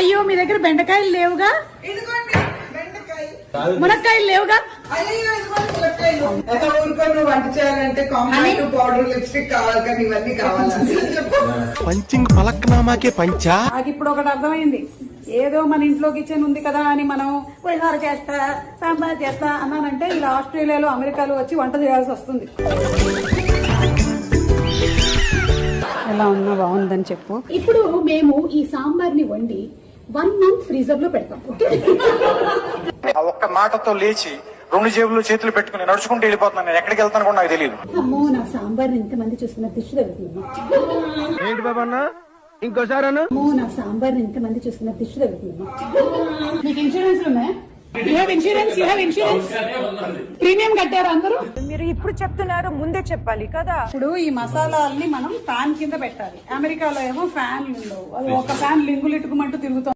అయ్యో మీ దగ్గర బెండకాయలు లేవుగా, ఇదిగోండి బెండకాయ. మునక్కాయలు లేవుగా. అయ్యో ఇదిగోండి మునక్కాయలు. ఊరుకొని వంట చేయాలంటే కాంపాక్ట్ పౌడర్ లిప్స్టిక్ కావాలి కానీ ఇవన్నీ కావాలి. పంచింగ్ పలక్నామాకే పంచా. నాకు ఇప్పుడు ఒకటి అర్థమైంది, ఏదో మన ఇంట్లో కిచెన్ ఉంది కదా అని మనం పులిహోర చేస్తా సాంబార్ చేస్తా అన్నానంటే ఇలా ఆస్ట్రేలియాలో అమెరికాలో వచ్చి వంట చేయాల్సి వస్తుంది. ఎలా ఉన్నా బాగుందని చెప్పు. ఇప్పుడు మేము ఈ సాంబార్ ని వండి 1 month ఫ్రీజర్ లో పెడతాం. ఒక్క మాటతో లేచి 2 జేబులు చేతులు పెట్టుకుని నడుచుకుంటూ వెళ్ళిపోతున్నాను. నేను ఎక్కడికి వెళ్తాను కూడా నాకు తెలియదు. అమ్మో నా సాంబార్ ఎంతమంది చూస్తున్నా దిష్టి తగ్గుతున్నా. ఏంటి బాబన్నా ఇంకోసారి అమ్మో నా సాంబార్ ఎంతమంది చూస్తున్నా దిష్టి తగ్గుతున్నా. మీకు ఇన్సూరెన్స్ ఉన్నాయా? యూ హ్యావ్ ఇన్సూరెన్స్ ప్రీమియం కట్టారు అందరూ? మీరు ఇప్పుడు చెప్తున్నారు, ముందే చెప్పాలి కదా. ఇప్పుడు ఈ మసాలాల్ని మనం ఫ్యాన్ కింద పెట్టాలి. అమెరికాలో ఏమో ఫ్యాన్లు ఉండవు, అది ఒక ఫ్యాన్ లింగులిట్టుకుమంటూ తిరుగుతాం.